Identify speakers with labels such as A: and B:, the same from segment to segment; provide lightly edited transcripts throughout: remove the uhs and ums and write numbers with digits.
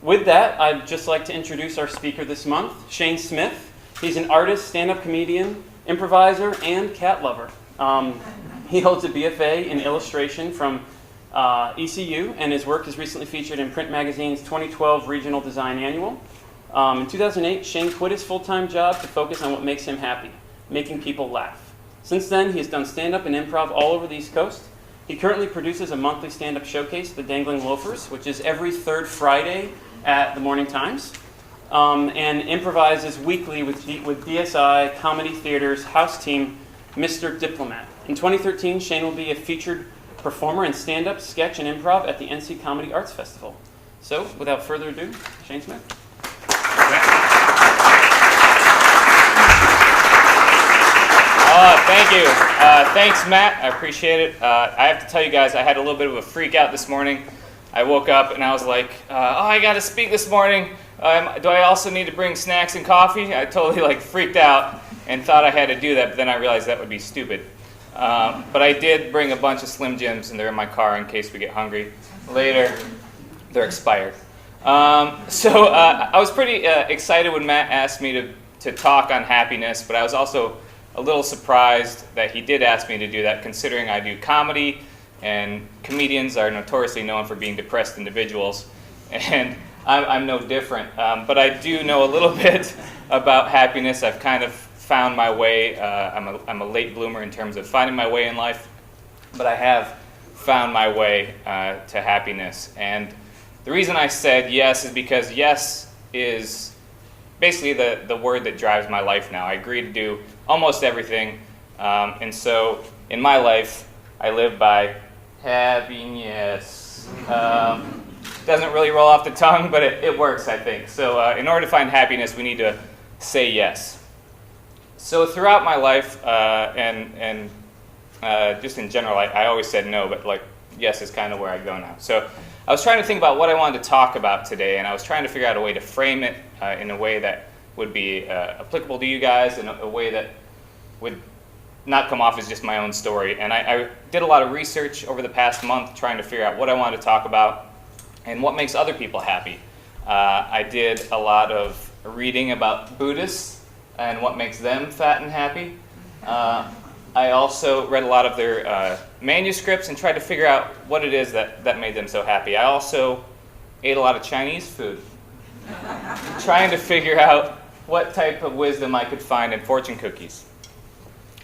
A: With that, I'd just like to introduce our speaker this month, Shane Smith. He's an artist, stand-up comedian, improviser, and cat lover. He holds a BFA in illustration from ECU, and his work is recently featured in Print Magazine's 2012 Regional Design Annual. In 2008, Shane quit his full-time job to focus on what makes him happy, making people laugh. Since then, he has done stand-up and improv all over the East Coast. He currently produces a monthly stand-up showcase, The Dangling Loafers, which is every third Friday at the Morning Times, and improvises weekly with DSI, Comedy Theater's house team, Mr. Diplomat. In 2013, Shane will be a featured performer in stand-up, sketch, and improv at the NC Comedy Arts Festival. So, without further ado, Shane Smith.
B: Thank you. Thanks, Matt. I appreciate it. I have to tell you guys, I had a little bit of a freak out this morning. I woke up and I was like, I got to speak this morning. Do I also need to bring snacks and coffee? I totally freaked out and thought I had to do that, but then I realized that would be stupid. But I did bring a bunch of Slim Jims, and they're in my car in case we get hungry later. They're expired. So I was pretty excited when Matt asked me to talk on happiness, but I was also a little surprised that he did ask me to do that, considering I do comedy, and comedians are notoriously known for being depressed individuals, and I'm no different. But I do know a little bit about happiness. I've kind of found my way. I'm a late bloomer in terms of finding my way in life, but I have found my way to happiness. And the reason I said yes is because yes is basically the word that drives my life now. I agree to do almost everything, and so in my life, I live by happiness. Doesn't really roll off the tongue, but it works, I think. So in order to find happiness, we need to say yes. So throughout my life, and just in general, I always said no, but yes is kind of where I go now. So I was trying to think about what I wanted to talk about today, and I was trying to figure out a way to frame it in a way that would be applicable to you guys, in a way that would not come off as just my own story. And I did a lot of research over the past month trying to figure out what I wanted to talk about and what makes other people happy. I did a lot of reading about Buddhists and what makes them fat and happy. I also read a lot of their manuscripts and tried to figure out what it is that made them so happy. I also ate a lot of Chinese food, trying to figure out what type of wisdom I could find in fortune cookies.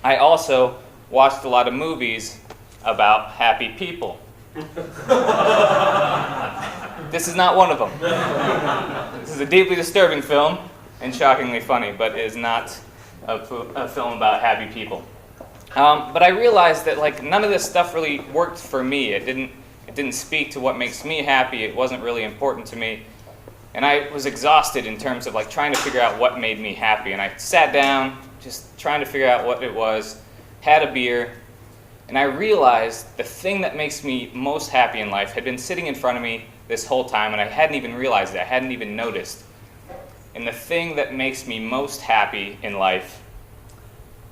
B: I also watched a lot of movies about happy people. This is not one of them. This is a deeply disturbing film and shockingly funny, but it is not a film about happy people. But I realized that none of this stuff really worked for me. It didn't speak to what makes me happy. It wasn't really important to me. And I was exhausted in terms of trying to figure out what made me happy. And I sat down, just trying to figure out what it was, had a beer, and I realized the thing that makes me most happy in life had been sitting in front of me this whole time, and I hadn't even realized it. I hadn't even noticed. And the thing that makes me most happy in life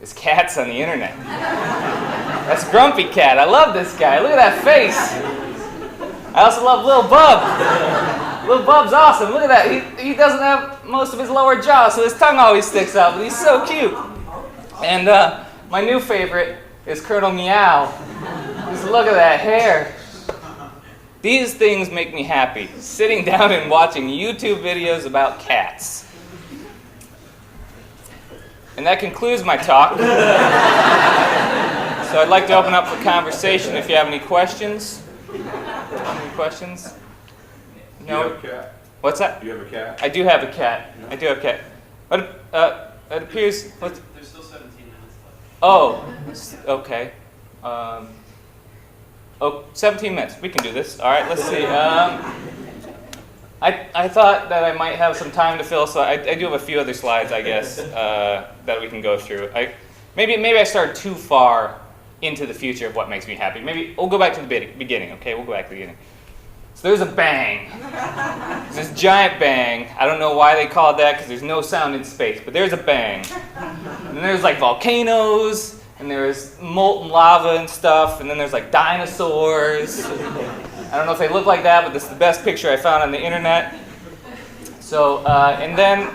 B: is cats on the internet. That's Grumpy Cat. I love this guy. Look at that face. I also love Lil Bub. Lil Bub's awesome. Look at that. He doesn't have most of his lower jaw, so his tongue always sticks out, but he's so cute. And my new favorite is Colonel Meow. Just look at that hair. These things make me happy, sitting down and watching YouTube videos about cats. And that concludes my talk. So I'd like to open up for conversation if you have any questions. Any questions? No?
C: Do you have a cat?
B: What's that?
C: Do you have a cat?
B: I do have a cat. I do have a cat. But it appears...
A: There's still 17 minutes left.
B: Oh, okay. Oh, 17 minutes. We can do this. All right, let's see. I thought that I might have some time to fill, so I do have a few other slides, I guess, that we can go through. Maybe I started too far into the future of what makes me happy. Maybe we'll go back to the beginning, okay? We'll go back to the beginning. So there's a bang. There's this giant bang. I don't know why they call it that, because there's no sound in space, but there's a bang. And there's like volcanoes, and there's molten lava and stuff, and then there's like dinosaurs. I don't know if they look like that, but this is the best picture I found on the internet. So, and then,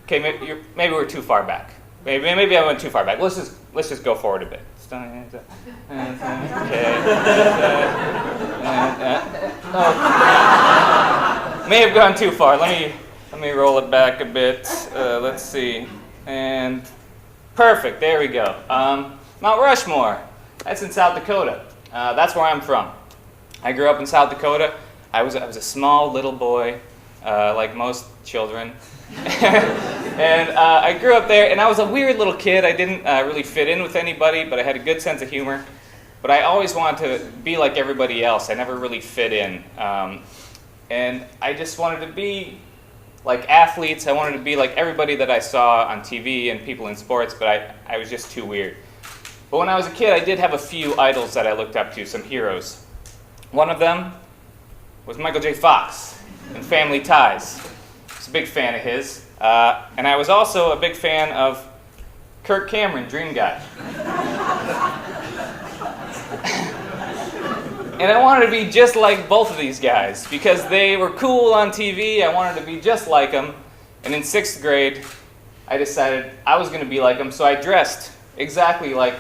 B: okay, maybe we're too far back. Maybe I went too far back. Let's just go forward a bit. May have gone too far. Let me roll it back a bit. Let's see. And perfect. There we go. Mount Rushmore. That's in South Dakota. That's where I'm from. I grew up in South Dakota. I was a small little boy, like most children. And I grew up there, and I was a weird little kid. I didn't really fit in with anybody, but I had a good sense of humor. But I always wanted to be like everybody else. I never really fit in. And I just wanted to be like athletes. I wanted to be like everybody that I saw on TV and people in sports, but I was just too weird. But when I was a kid, I did have a few idols that I looked up to, some heroes. One of them was Michael J. Fox in Family Ties. I was a big fan of his. And I was also a big fan of Kirk Cameron, Dream Guy. And I wanted to be just like both of these guys because they were cool on TV. I wanted to be just like them. And in 6th grade, I decided I was going to be like them, so I dressed exactly like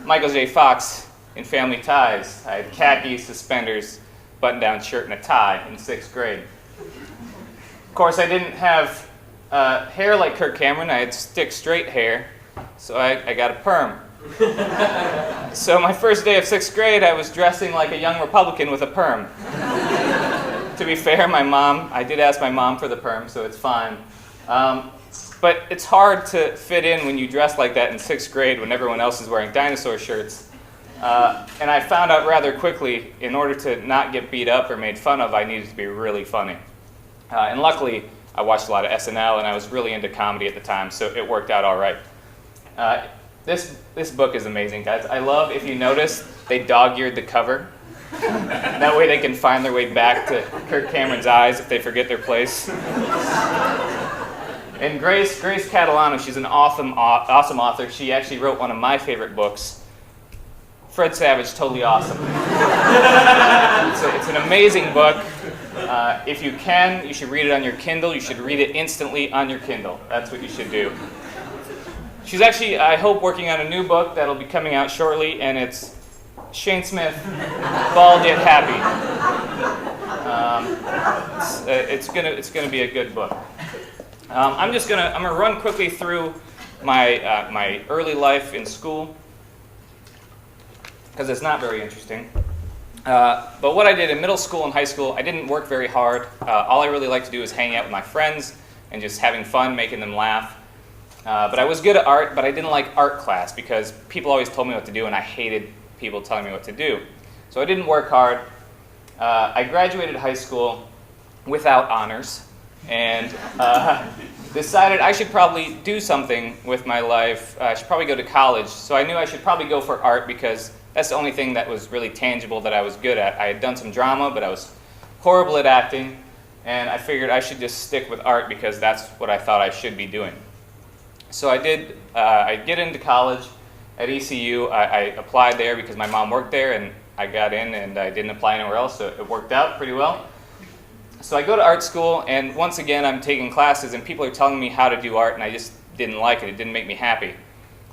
B: Michael J. Fox in Family Ties. I had khaki, suspenders, button-down shirt, and a tie in 6th grade. Of course, I didn't have hair like Kirk Cameron. I had straight hair, so I got a perm. So my first day of 6th grade, I was dressing like a young Republican with a perm. To be fair, I did ask my mom for the perm, so it's fine. But it's hard to fit in when you dress like that in 6th grade when everyone else is wearing dinosaur shirts. And I found out rather quickly, in order to not get beat up or made fun of, I needed to be really funny. And luckily, I watched a lot of SNL, and I was really into comedy at the time, so it worked out all right. This book is amazing, guys. I love, if you notice, they dog-eared the cover. That way they can find their way back to Kirk Cameron's eyes if they forget their place. And Grace Catalano, she's an awesome author. She actually wrote one of my favorite books, Fred Savage, Totally Awesome. It's an amazing book. If you can, you should read it on your Kindle. You should read it instantly on your Kindle. That's what you should do. She's actually, I hope, working on a new book that'll be coming out shortly, and it's Shane Smith, Bald Yet Happy. It's gonna be a good book. I'm gonna run quickly through my early life in school because it's not very interesting. But what I did in middle school and high school, I didn't work very hard. All I really liked to do was hang out with my friends and just having fun, making them laugh. But I was good at art, but I didn't like art class because people always told me what to do, and I hated people telling me what to do. So I didn't work hard. I graduated high school without honors, and decided I should probably do something with my life. I should probably go to college. So I knew I should probably go for art because that's the only thing that was really tangible that I was good at. I had done some drama, but I was horrible at acting, and I figured I should just stick with art because that's what I thought I should be doing. So I did. I get into college at ECU. I applied there because my mom worked there, and I got in, and I didn't apply anywhere else, so it worked out pretty well. So I go to art school, and once again, I'm taking classes, and people are telling me how to do art, and I just didn't like it. It didn't make me happy.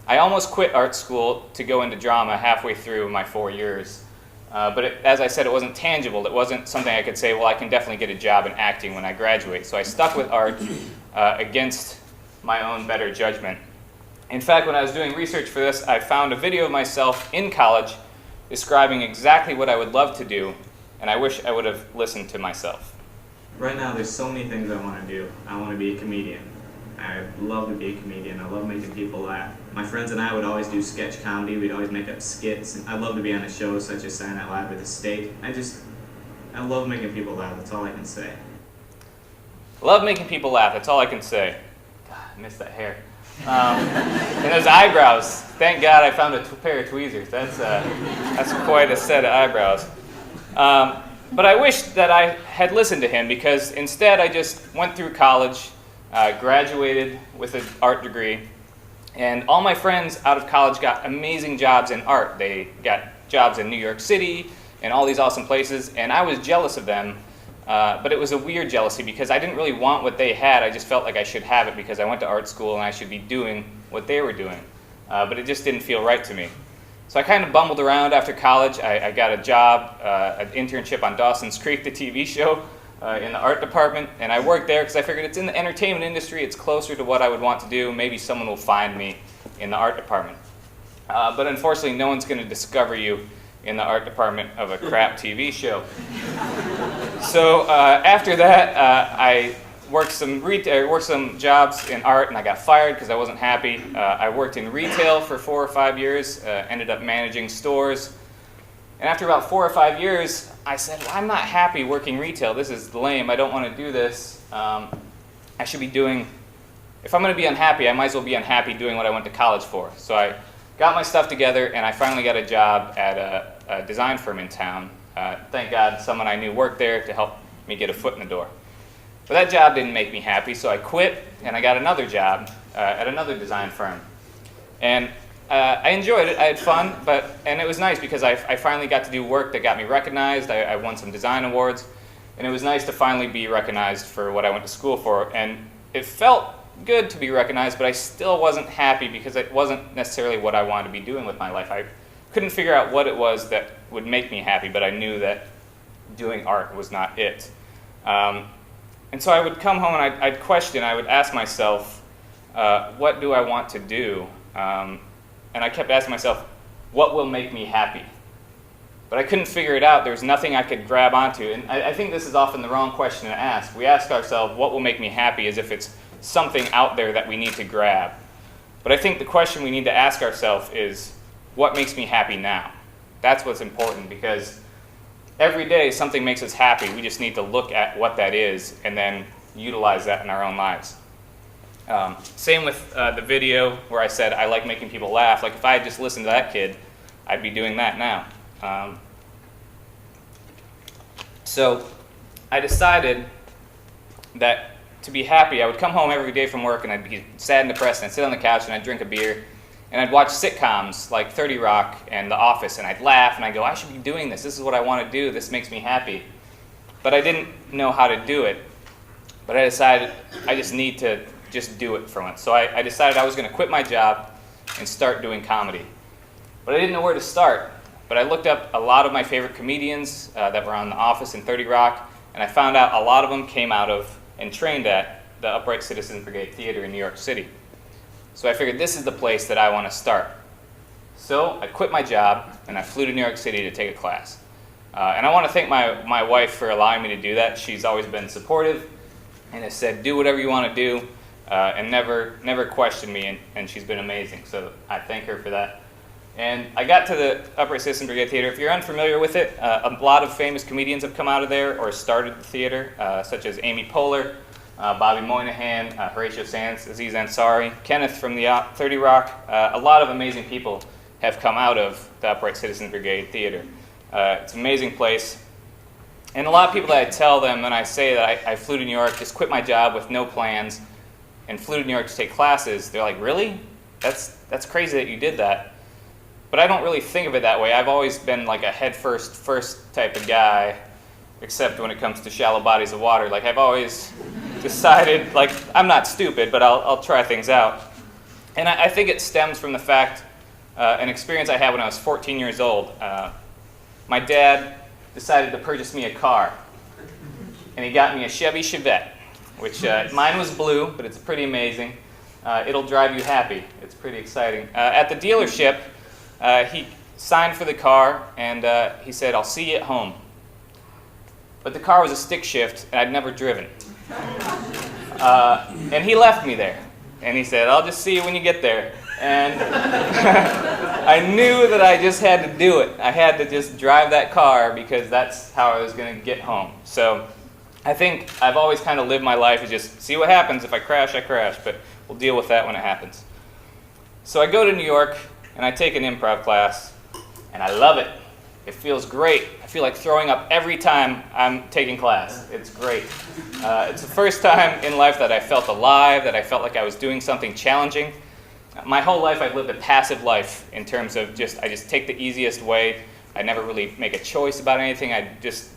B: I almost quit art school to go into drama halfway through my 4 years. But as I said, it wasn't tangible. It wasn't something I could say, well, I can definitely get a job in acting when I graduate. So I stuck with art against my own better judgment. In fact, when I was doing research for this, I found a video of myself in college describing exactly what I would love to do, and I wish I would have listened to myself.
C: Right now, there's so many things I want to do. I want to be a comedian. I love to be a comedian. I love making people laugh. My friends and I would always do sketch comedy. We'd always make up skits. And I love to be on a show such as Saturday Night Live or The State. I love making people laugh. That's all I can say.
B: Love making people laugh. That's all I can say. God, I miss that hair. And those eyebrows. Thank God I found a pair of tweezers. That's quite a set of eyebrows. But I wish that I had listened to him, because instead I just went through college, graduated with an art degree, and all my friends out of college got amazing jobs in art. They got jobs in New York City and all these awesome places, and I was jealous of them. But it was a weird jealousy, because I didn't really want what they had. I just felt like I should have it because I went to art school and I should be doing what they were doing. But it just didn't feel right to me. So I kind of bumbled around after college. I got a job, an internship on Dawson's Creek, the TV show, in the art department. And I worked there because I figured it's in the entertainment industry. It's closer to what I would want to do. Maybe someone will find me in the art department. But unfortunately, no one's going to discover you in the art department of a crap TV show. So after that, I worked some jobs in art, and I got fired because I wasn't happy. I worked in retail for 4 or 5 years, ended up managing stores. And after about 4 or 5 years, I said, well, I'm not happy working retail. This is lame. I don't want to do this. I should be doing, if I'm going to be unhappy, I might as well be unhappy doing what I went to college for. So I got my stuff together, and I finally got a job at a design firm in town. Thank God someone I knew worked there to help me get a foot in the door. But that job didn't make me happy, so I quit, and I got another job at another design firm. And I enjoyed it. I had fun, and it was nice because I finally got to do work that got me recognized. I won some design awards, and it was nice to finally be recognized for what I went to school for. And it felt good to be recognized, but I still wasn't happy because it wasn't necessarily what I wanted to be doing with my life. I couldn't figure out what it was that would make me happy, but I knew that doing art was not it. And so I would come home and I'd question, I would ask myself, what do I want to do? And I kept asking myself, what will make me happy? But I couldn't figure it out. There was nothing I could grab onto. And I think this is often the wrong question to ask. We ask ourselves, what will make me happy, as if it's something out there that we need to grab. But I think the question we need to ask ourselves is, what makes me happy now? That's what's important, because every day something makes us happy. We just need to look at what that is and then utilize that in our own lives. Same with the video where I said I like making people laugh. Like if I had just listened to that kid, I'd be doing that now. So I decided that to be happy, I would come home every day from work and I'd be sad and depressed, and I'd sit on the couch and I'd drink a beer and I'd watch sitcoms like 30 Rock and The Office, and I'd laugh and I'd go, I should be doing this. This is what I want to do. This makes me happy. But I didn't know how to do it. But I decided I just need to just do it from it. So I decided I was going to quit my job and start doing comedy. But I didn't know where to start. But I looked up a lot of my favorite comedians that were on The Office and 30 Rock, and I found out a lot of them came out of and trained at the Upright Citizens Brigade Theater in New York City. So I figured this is the place that I want to start. So I quit my job and I flew to New York City to take a class. And I want to thank my wife for allowing me to do that. She's always been supportive and has said, do whatever you want to do, and never questioned me, and she's been amazing. So I thank her for that. And I got to the Upright Citizens Brigade Theater. If you're unfamiliar with it, a lot of famous comedians have come out of there or started the theater, such as Amy Poehler, Bobby Moynihan, Horatio Sanz, Aziz Ansari, Kenneth from the 30 Rock. A lot of amazing people have come out of the Upright Citizens Brigade Theater. It's an amazing place. And a lot of people that I tell them when I say that I flew to New York, just quit my job with no plans, and flew to New York to take classes, they're like, really? That's crazy that you did that. But I don't really think of it that way. I've always been like a head first type of guy, except when it comes to shallow bodies of water. Like I've always decided, like I'm not stupid, but I'll try things out. And I think it stems from the fact, an experience I had when I was 14 years old. My dad decided to purchase me a car, and he got me a Chevy Chevette, which mine was blue, but it's pretty amazing. It'll drive you happy. It's pretty exciting. At the dealership, he signed for the car, and he said, I'll see you at home. But the car was a stick shift, and I'd never driven. And he left me there. And he said, I'll just see you when you get there. And I knew that I just had to do it. I had to just drive that car because that's how I was going to get home. So I think I've always kind of lived my life as just see what happens. If I crash, I crash, but we'll deal with that when it happens. So I go to New York and I take an improv class, and I love it. It feels great. I feel like throwing up every time I'm taking class. It's great. It's the first time in life that I felt alive, that I felt like I was doing something challenging. My whole life I've lived a passive life in terms of I just take the easiest way. I never really make a choice about anything. I just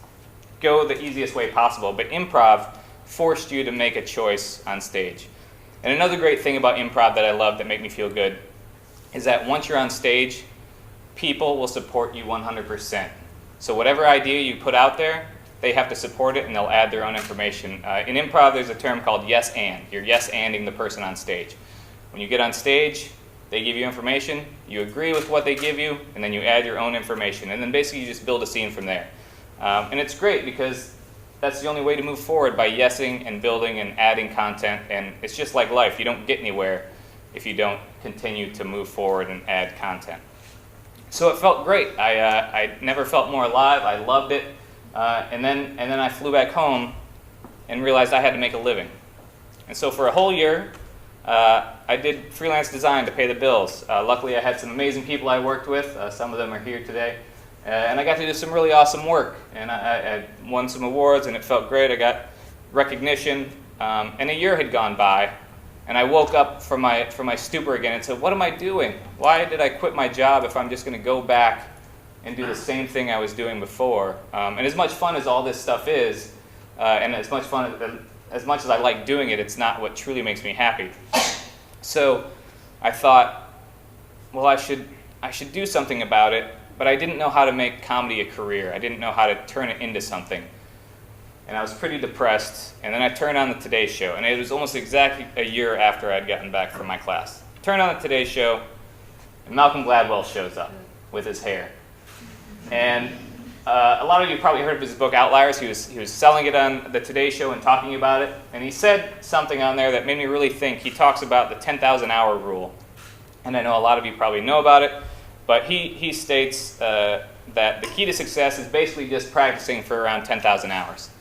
B: go the easiest way possible. But improv forced you to make a choice on stage. And another great thing about improv that I love that make me feel good is that once you're on stage, people will support you 100%. So whatever idea you put out there, they have to support it and they'll add their own information. In improv, there's a term called yes and. You're yes-anding the person on stage. When you get on stage, they give you information, you agree with what they give you, and then you add your own information. And then basically you just build a scene from there. And it's great because that's the only way to move forward, by yesing and building and adding content. And it's just like life. You don't get anywhere if you don't continue to move forward and add content. So it felt great. I never felt more alive. I loved it. And then I flew back home and realized I had to make a living. And so for a whole year, I did freelance design to pay the bills. Luckily, I had some amazing people I worked with. Some of them are here today. And I got to do some really awesome work. And I won some awards, and it felt great. I got recognition. And a year had gone by. And I woke up from my stupor again and said, what am I doing? Why did I quit my job if I'm just going to go back and do the same thing I was doing before? And as much fun as all this stuff is, and as much as I like doing it, it's not what truly makes me happy. So I thought, well, I should do something about it, but I didn't know how to make comedy a career. I didn't know how to turn it into something. And I was pretty depressed, and then I turned on the Today Show, and it was almost exactly a year after I'd gotten back from my class. Turned on the Today Show, and Malcolm Gladwell shows up with his hair. And a lot of you probably heard of his book Outliers. He was selling it on the Today Show and talking about it, and he said something on there that made me really think. He talks about the 10,000 hour rule, and I know a lot of you probably know about it, but he states that the key to success is basically just practicing for around 10,000 hours.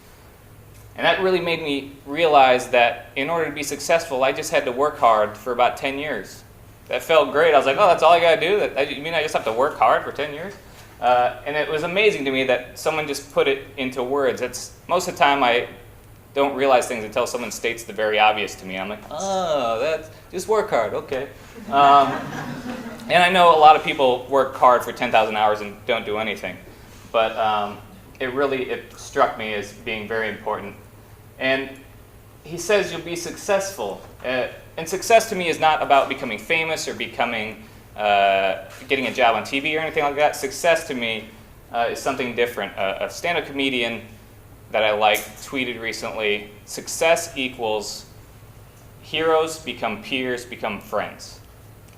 B: And that really made me realize that in order to be successful, I just had to work hard for about 10 years. That felt great. I was like, oh, that's all I got to do? You mean I just have to work hard for 10 years? And it was amazing to me that someone just put it into words. Most of the time I don't realize things until someone states the very obvious to me. I'm like, oh, that's just work hard, okay. And I know a lot of people work hard for 10,000 hours and don't do anything. But it struck me as being very important. And he says you'll be successful. And success to me is not about becoming famous or getting a job on TV or anything like that. Success to me is something different. A stand-up comedian that I like tweeted recently, success equals heroes become peers, become friends.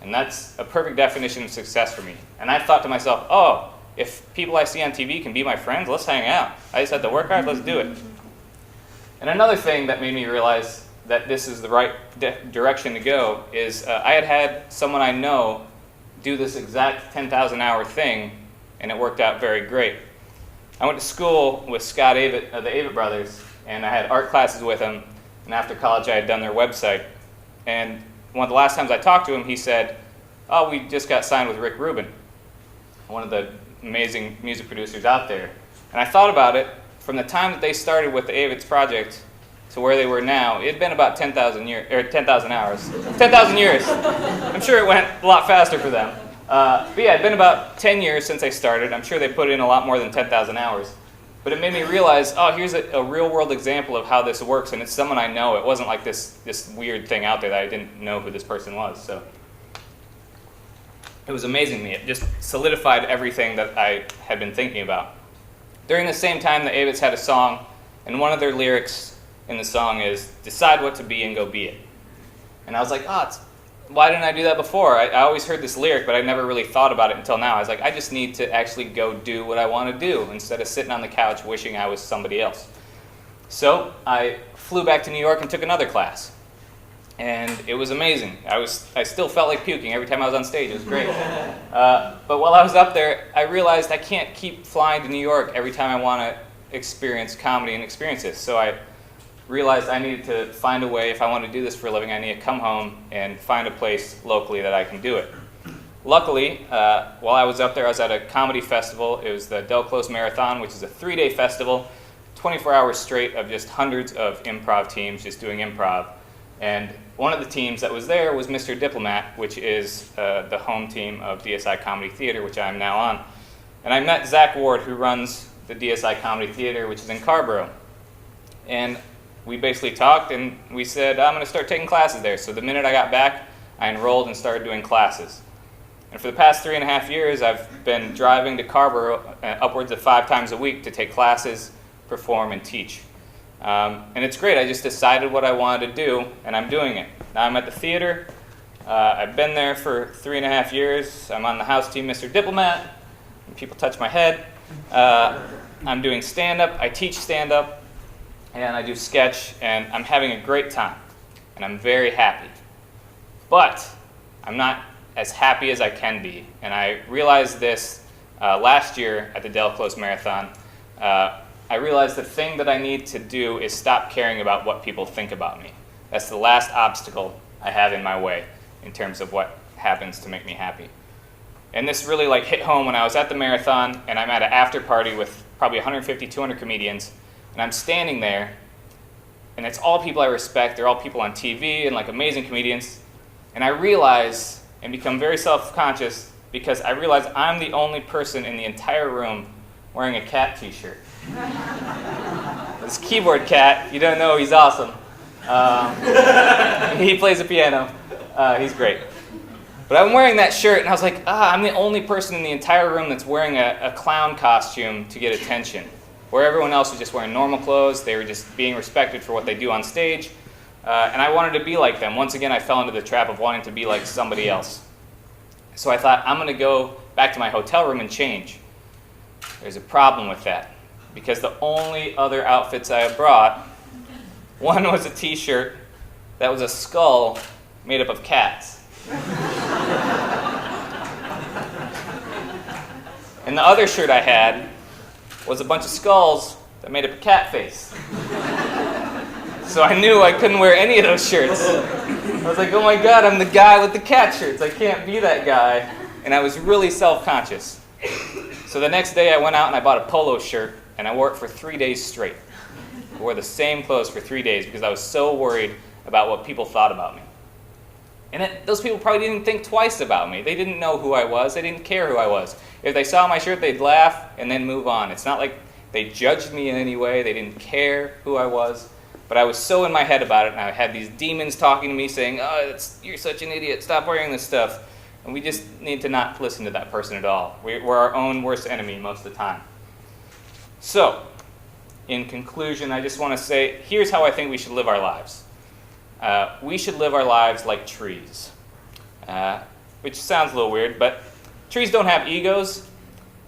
B: And that's a perfect definition of success for me. And I thought to myself, oh, if people I see on TV can be my friends, let's hang out. I just have to work hard, let's do it. And another thing that made me realize that this is the right direction to go is I had someone I know do this exact 10,000 hour thing, and it worked out very great. I went to school with Scott Avett of the Avett Brothers, and I had art classes with him, and after college I had done their website. And one of the last times I talked to him, he said, oh, we just got signed with Rick Rubin, one of the amazing music producers out there. And I thought about it. From the time that they started with the Avett project to where they were now, it had been about 10,000 years, or 10,000 hours. 10,000 years. I'm sure it went a lot faster for them. But yeah, it had been about 10 years since they started. I'm sure they put in a lot more than 10,000 hours. But it made me realize, oh, here's a real-world example of how this works, and it's someone I know. It wasn't like this weird thing out there that I didn't know who this person was. So it was amazing to me. It just solidified everything that I had been thinking about. During the same time, the Avets had a song, and one of their lyrics in the song is, decide what to be and go be it. And I was like, why didn't I do that before? I always heard this lyric, but I never really thought about it until now. I was like, I just need to actually go do what I want to do instead of sitting on the couch wishing I was somebody else. So I flew back to New York and took another class. and it was amazing. I still felt like puking every time I was on stage. It was great. But while I was up there, I realized I can't keep flying to New York every time I want to experience comedy and experiences. So I realized I needed to find a way, if I want to do this for a living, I need to come home and find a place locally that I can do it. Luckily, while I was up there, I was at a comedy festival. It was the Del Close Marathon, which is a 3-day festival, 24 hours straight of just hundreds of improv teams just doing improv. And one of the teams that was there was Mr. Diplomat, which is the home team of DSI Comedy Theater, which I am now on. And I met Zach Ward, who runs the DSI Comedy Theater, which is in Carborough. And we basically talked, and we said, I'm going to start taking classes there. So the minute I got back, I enrolled and started doing classes. And for the past 3.5 years, I've been driving to Carborough upwards of 5 times a week to take classes, perform, and teach. And it's great. I just decided what I wanted to do, and I'm doing it. Now I'm at the theater. I've been there for 3.5 years. I'm on the house team, Mr. Diplomat. And people touch my head. I'm doing stand-up. I teach stand-up, and I do sketch, and I'm having a great time, and I'm very happy. But I'm not as happy as I can be, and I realized this last year at the Del Close Marathon. I realized the thing that I need to do is stop caring about what people think about me. That's the last obstacle I have in my way in terms of what happens to make me happy. And this really hit home when I was at the marathon, and I'm at an after party with probably 150, 200 comedians, and I'm standing there, and it's all people I respect. They're all people on TV and amazing comedians. And I realize and become very self-conscious because I realize I'm the only person in the entire room wearing a cat t-shirt. This keyboard cat, you don't know, he's awesome. He plays the piano. He's great. But I'm wearing that shirt, and I was like, I'm the only person in the entire room that's wearing a clown costume to get attention. Where everyone else was just wearing normal clothes, they were just being respected for what they do on stage. And I wanted to be like them. Once again, I fell into the trap of wanting to be like somebody else. So I thought, I'm going to go back to my hotel room and change. There's a problem with that, because the only other outfits I had brought, one was a t-shirt that was a skull made up of cats. And the other shirt I had was a bunch of skulls that made up a cat face. So I knew I couldn't wear any of those shirts. I was like, oh my God, I'm the guy with the cat shirts. I can't be that guy. And I was really self-conscious. So the next day I went out and I bought a polo shirt, and I wore it for 3 days straight. I wore the same clothes for 3 days because I was so worried about what people thought about me. And those people probably didn't think twice about me. They didn't know who I was. They didn't care who I was. If they saw my shirt, they'd laugh and then move on. It's not like they judged me in any way. They didn't care who I was. But I was so in my head about it, and I had these demons talking to me saying, you're such an idiot, stop wearing this stuff. And we just need to not listen to that person at all. We're our own worst enemy most of the time. So, in conclusion, I just want to say, here's how I think we should live our lives. We should live our lives like trees, which sounds a little weird, but trees don't have egos.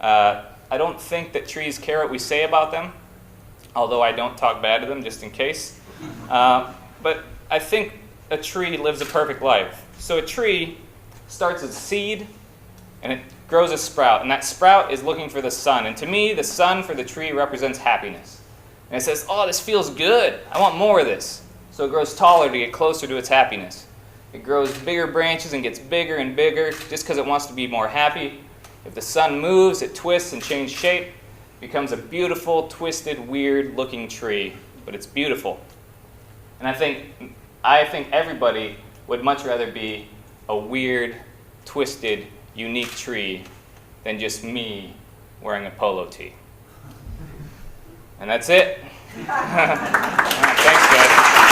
B: I don't think that trees care what we say about them, although I don't talk bad to them just in case. But I think a tree lives a perfect life. So a tree starts as a seed, and it grows a sprout, and that sprout is looking for the sun. And to me, the sun for the tree represents happiness. And it says, this feels good. I want more of this. So it grows taller to get closer to its happiness. It grows bigger branches and gets bigger and bigger just because it wants to be more happy. If the sun moves, it twists and changes shape. It becomes a beautiful, twisted, weird-looking tree, but it's beautiful. And I think everybody would much rather be a weird, twisted, unique tree than just me wearing a polo tee. And that's it. Thanks, guys.